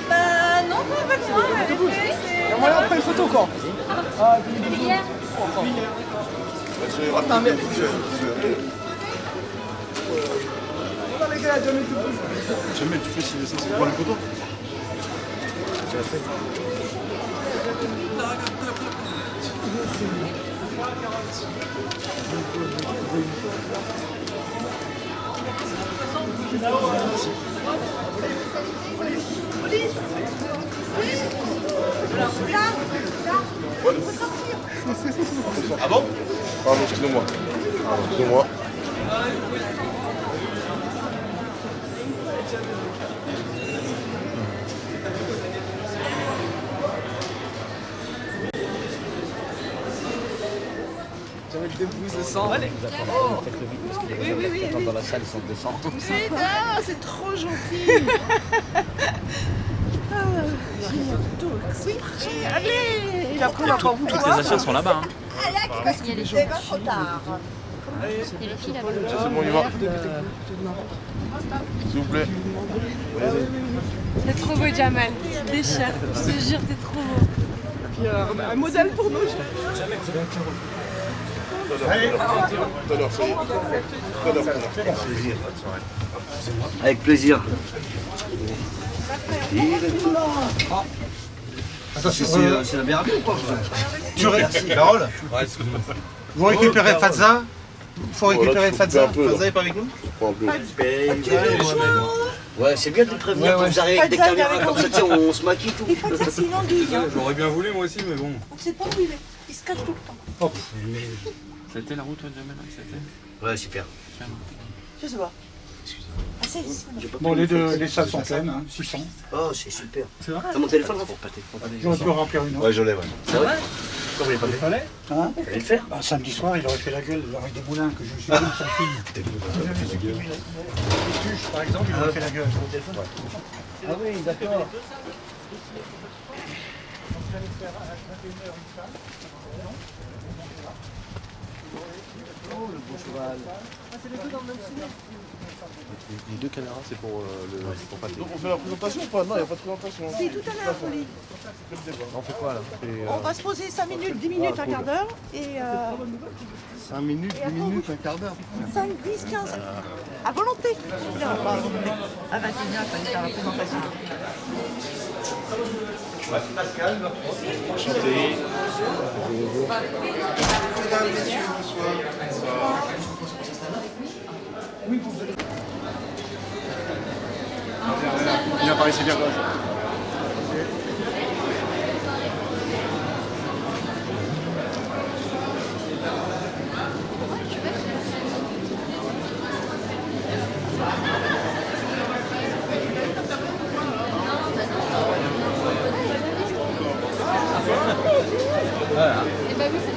Bah non, pas avec moi, mais Il y a moyen de prendre une photo quoi. Ah, hier. Putain, mais... Voilà les gars, jamais tout pousse. Jamais tu fais si c'est pour les photos. Tu l'as fait. Ah bon? Pardon, excusez-moi. Excusez-moi. J'avais le débouche de sang. Allez. Faites le vite parce qu'il y a des gens qui attendent dans la salle, ils sont 200. Putain, c'est trop gentil. Oui, allez. Et après on va pas vous Toutes les voir. affaires sont là-bas. Hein. Parce qu'il y a les gens trop tard. Il y a les filles là-bas. C'est bon, on y va. S'il vous plaît. T'es trop beau, Jamal. Déchire. Je te jure, t'es trop beau. Puis un modèle pour nous. Tout à l'heure, ça y est. Tout à l'heure. Avec plaisir. C'est la meilleure vie ou pas? Carole, vous récupérez Fadza. Il faut récupérer Fadza. Fadza est pas avec nous? Ouais, c'est bien de le prévenir quand vous arrivez avec des caméras comme ça, tiens, on se maquille tout. Il faut que ça sinon douille. J'aurais bien voulu moi aussi, mais bon. On sait pas où il est. Il se cache tout le temps. C'était la route, Jamel? C'était. Ouais, super. Je sais pas. Ah, c'est ici. Bon, les salles sont pleines, hein, 600. Oh, c'est super. C'est vrai? T'as mon téléphone là pour pâter? J'aurais pu remplir une autre. Ouais, je l'ai, ouais. C'est vrai? Pourquoi vous l'avez pas Il fait? fallait, hein? Fallait le faire. Bah, samedi soir, il aurait fait la gueule avec des moulins que je suis comme sa fille. Les tuches, par exemple, il aurait fait la gueule. Ah oui, d'accord. Oh, le beau cheval. Les deux canards, c'est pour pâté. Donc on fait la présentation ou pas? Non, il n'y a pas de présentation. C'est tout à l'heure, Pauline. On fait quoi là? On va se poser 5 minutes, 10 minutes, un quart d'heure. Et 5 minutes, 10 minutes, un quart d'heure. 5, 10, 15. À volonté. Non, pas à volonté. À 21h, il fallait faire la présentation. Enchanté. Il apparaissait bien. Et bah oui, ça fait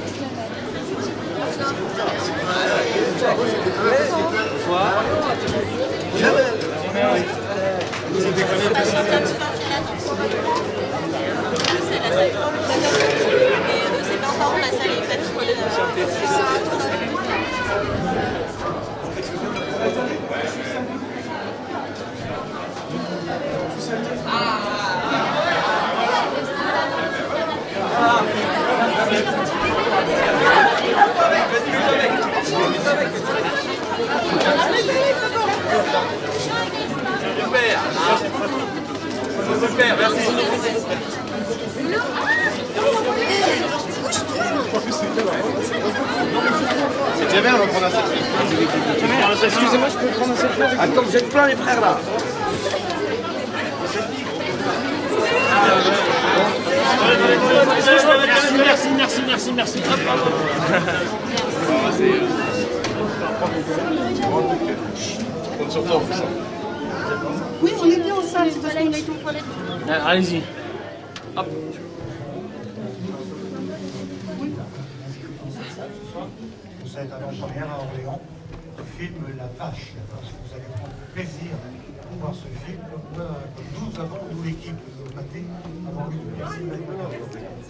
Super, merci. C'est Jamel, on va prendre un selfie. Excusez-moi, je peux prendre un selfie? Attends, vous êtes plein les frères là. Merci. On se retrouve. Oui, on est bien en salle, c'est parce qu'on a été aux toilettes. Allez-y. Hop. Vous êtes à l'entreprise à Orléans, le film La Vache. Parce que vous allez prendre plaisir à voir ce film. Nous avons, nous l'équipe de Pâté, avons eu de merci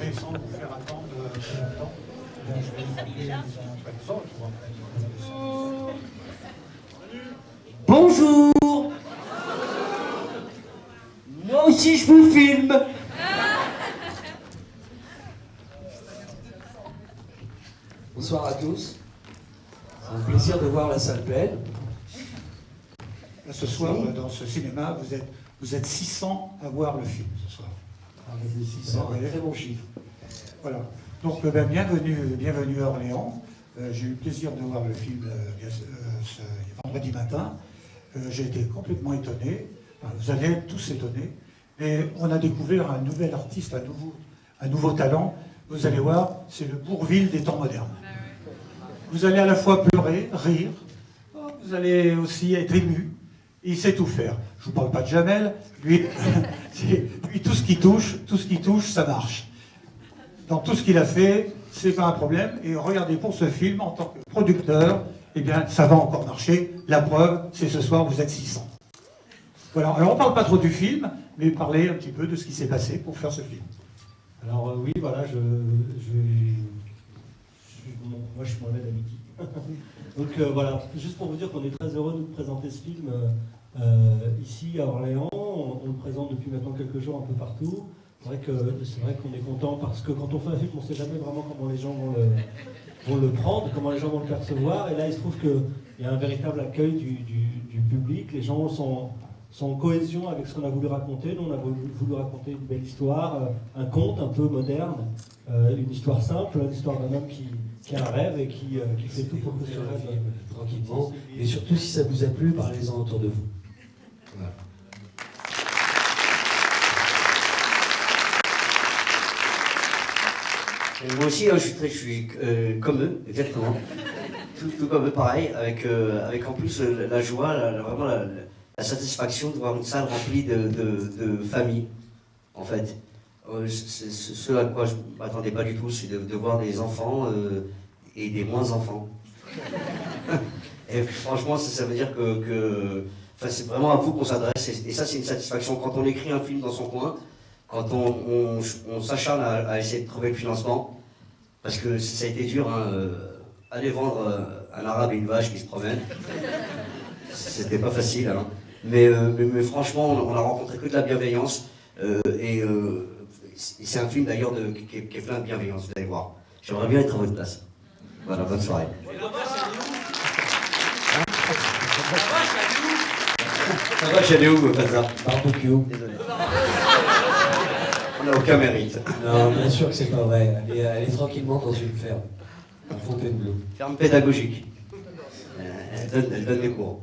et sans vous faire attendre plus longtemps. Donc, je vais vous appeler les uns après les autres. Bonjour. aussi je vous filme. Bonsoir à tous. C'est un plaisir de voir la salle pleine. Ce soir, dans ce cinéma, vous êtes 600 à voir le film ce soir. Ah, 600, un très bon chiffre. Voilà. Donc, bienvenue à Orléans. J'ai eu le plaisir de voir le film ce vendredi matin. J'ai été complètement étonné. Enfin, vous allez être tous étonnés. Mais on a découvert un nouvel artiste, un nouveau talent. Vous allez voir, c'est le Bourvil des temps modernes. Vous allez à la fois pleurer, rire, vous allez aussi être ému. Il sait tout faire. Je ne vous parle pas de Jamel, lui, tout ce qui touche, ça marche. Dans tout ce qu'il a fait, c'est pas un problème. Et regardez, pour ce film, en tant que producteur, eh bien, ça va encore marcher. La preuve, c'est ce soir, vous êtes 600. Voilà. Alors, on ne parle pas trop du film, mais parler un petit peu de ce qui s'est passé pour faire ce film. Alors oui, voilà, moi je suis Mohamed Amiki. Donc voilà, juste pour vous dire qu'on est très heureux de vous présenter ce film ici à Orléans. On le présente depuis maintenant quelques jours un peu partout. C'est vrai qu'on est content parce que quand on fait un film, on ne sait jamais vraiment comment les gens vont le prendre, comment les gens vont le percevoir. Et là, il se trouve qu'il y a un véritable accueil du public. Les gens sont en cohésion avec ce qu'on a voulu raconter. Nous, on a voulu raconter une belle histoire, un conte un peu moderne, une histoire simple, l'histoire d'un homme qui a un rêve et qui fait tout pour que ce rêve tranquillement. Et surtout, si ça vous a plu, parlez-en autour de vous. Voilà. Moi aussi, hein, je suis comme eux, exactement. Tout comme eux, pareil, avec en plus la joie, vraiment la satisfaction de voir une salle remplie de familles, en fait. Ce à quoi je ne m'attendais pas du tout, c'est de voir des enfants et des moins enfants. Et franchement, ça veut dire que c'est vraiment à vous qu'on s'adresse, et ça c'est une satisfaction. Quand on écrit un film dans son coin, quand on s'acharne à essayer de trouver le financement, parce que ça a été dur, hein, aller vendre un arabe et une vache qui se promènent, c'était pas facile, hein. Mais franchement, on a rencontré que de la bienveillance, et c'est un film d'ailleurs qui est plein de bienveillance, vous allez voir. J'aimerais bien être à votre place. Voilà, bonne soirée. Ça va, j'allais où, Fazza? Barbecue. Désolé. On n'a aucun mérite. Non, bien sûr que c'est pas vrai. Elle est tranquillement dans une ferme, à Fontainebleau. Ferme pédagogique. Elle donne des cours.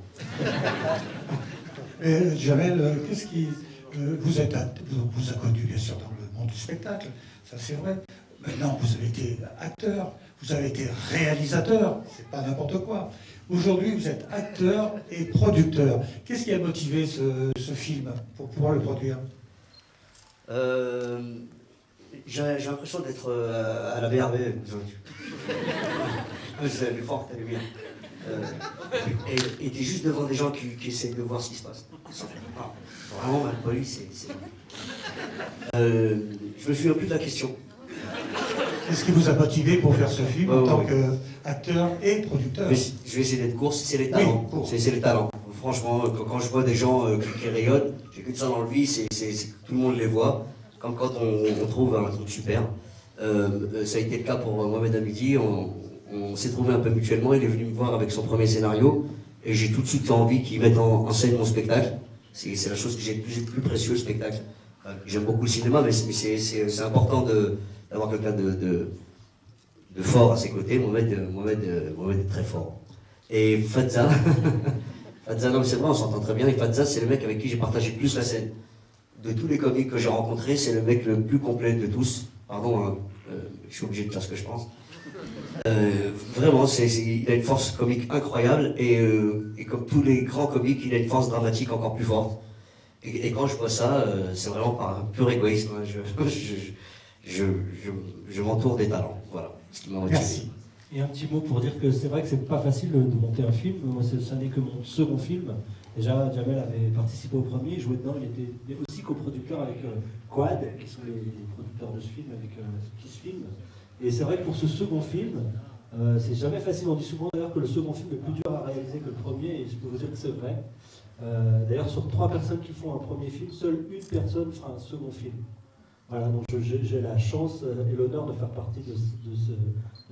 Jamel, qu'est-ce qui... vous a connu, bien sûr, dans le monde du spectacle, ça c'est vrai. Maintenant, vous avez été acteur, vous avez été réalisateur, c'est pas n'importe quoi. Aujourd'hui, vous êtes acteur et producteur. Qu'est-ce qui a motivé ce film pour pouvoir le produire? J'ai l'impression d'être à la BRB aujourd'hui. C'est fort, t'as vu bien. Et t'es juste devant des gens qui essaient de voir ce qui se passe. Vraiment mal poli, je me souviens plus de la question. Qu'est-ce qui vous a motivé pour faire ce film en tant qu'acteur et producteur? Je vais essayer d'être court, c'est les talents. Oui, c'est les talents. Franchement, quand je vois des gens qui rayonnent, j'ai que ça dans le vie, tout le monde les voit. Comme quand on trouve un truc super. Ça a été le cas pour Mohamed Amidi. On s'est trouvé un peu mutuellement. Il est venu me voir avec son premier scénario. Et j'ai tout de suite envie qu'il mette en scène mon spectacle. C'est la chose que j'ai le plus précieux, le spectacle. J'aime beaucoup le cinéma, mais c'est important d'avoir quelqu'un de fort à ses côtés. Mohamed est très fort. Et Fazza, non, c'est vrai, on s'entend très bien. Et Fazza, c'est le mec avec qui j'ai partagé plus la scène. De tous les comiques que j'ai rencontrés, c'est le mec le plus complet de tous. Pardon, hein, je suis obligé de faire ce que je pense. Vraiment, il a une force comique incroyable et comme tous les grands comiques, il a une force dramatique encore plus forte. Et quand je vois ça, c'est vraiment par un pur égoïsme. Hein, je m'entoure des talents. Voilà ce qui m'a motivé. Merci. Et un petit mot pour dire que c'est vrai que c'est pas facile de monter un film. Moi, ça n'est que mon second film. Déjà, Jamel avait participé au premier, il jouait dedans, il était aussi coproducteur avec Quad, qui sont les producteurs de ce film, avec qui se filment. Et c'est vrai que pour ce second film, c'est jamais facile. On dit souvent d'ailleurs que le second film est plus dur à réaliser que le premier, et je peux vous dire que c'est vrai. D'ailleurs, sur 3 personnes qui font un premier film, seule une personne fera un second film. Voilà, donc j'ai la chance et l'honneur de faire partie de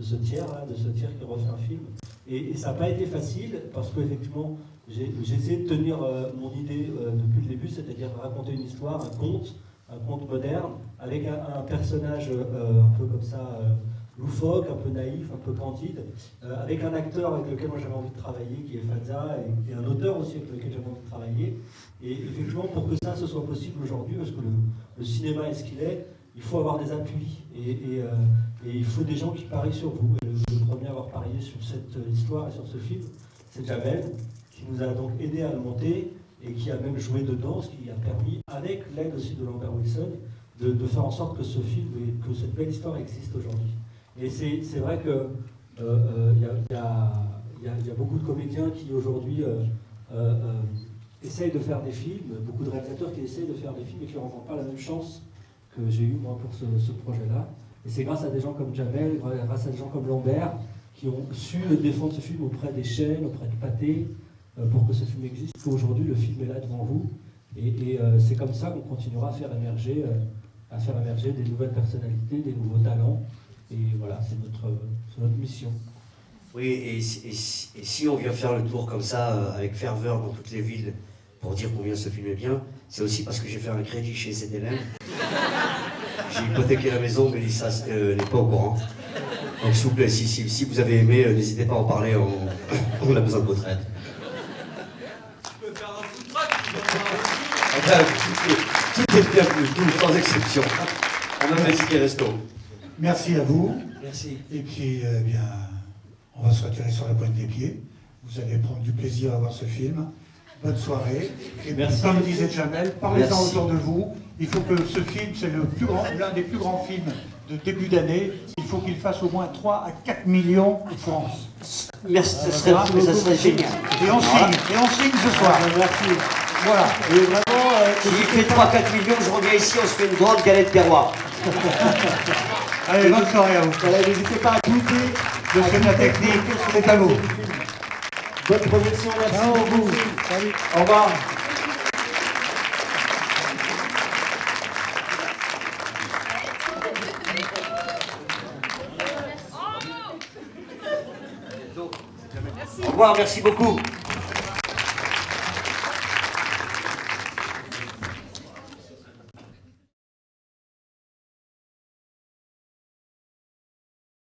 ce tiers qui refait un film. Et ça n'a pas été facile, parce qu'effectivement, j'ai essayé de tenir mon idée depuis le début, c'est-à-dire raconter une histoire, un conte moderne, avec un personnage un peu comme ça, loufoque, un peu naïf, un peu candide, avec un acteur avec lequel moi j'avais envie de travailler, qui est Fadza, et un auteur aussi avec lequel j'avais envie de travailler. Et effectivement, pour que ça ce soit possible aujourd'hui, parce que le cinéma est ce qu'il est, il faut avoir des appuis, et il faut des gens qui parient sur vous. Et le premier à avoir parié sur cette histoire et sur ce film, c'est Jamel, qui nous a donc aidé à le monter, et qui a même joué dedans, ce qui a permis, avec l'aide aussi de Lambert Wilson, de faire en sorte que ce film et que cette belle histoire existe aujourd'hui. Et c'est vrai que y a beaucoup de comédiens qui aujourd'hui essayent de faire des films, beaucoup de réalisateurs qui essayent de faire des films et qui ne rencontrent pas la même chance que j'ai eu moi pour ce projet-là. Et c'est grâce à des gens comme Jamel, grâce à des gens comme Lambert, qui ont su défendre ce film auprès des chaînes, auprès de Pathé, pour que ce film existe, qu'aujourd'hui le film est là devant vous. Et c'est comme ça qu'on continuera à faire émerger des nouvelles personnalités, des nouveaux talents. Et voilà, c'est notre mission. Oui, et si on vient faire le tour comme ça, avec ferveur dans toutes les villes, pour dire combien ce film est bien, c'est aussi parce que j'ai fait un crédit chez CDLM. J'ai hypothéqué la maison, mais Lisa n'est pas au courant. Donc s'il vous plaît, si vous avez aimé, n'hésitez pas à en parler, on a besoin de votre aide. Tu peux faire un food truck. Tout est bienvenu, tout sans exception. On a même les tickets resto. Merci à vous. Merci. Et puis, eh bien, on va se retirer sur la pointe des pieds. Vous allez prendre du plaisir à voir ce film. Bonne soirée. Et merci. Comme disait Jamel, parlez-en Merci. autour de vous. Il faut que ce film, c'est l'un des plus grands films de début d'année. Il faut qu'il fasse au moins 3 à 4 millions en France. Merci, ça serait génial. Et on signe ce soir. Merci. Voilà. Et vraiment, S'il fait 3-4 millions, je reviens ici, on se fait une grande galette terroir. Allez, bonne soirée à vous. voilà, n'hésitez pas à goûter. Le schéma technique, c'est à vous. Bonne projection, merci Ciao, beaucoup. vous. Salut. Au revoir. Au revoir, merci beaucoup.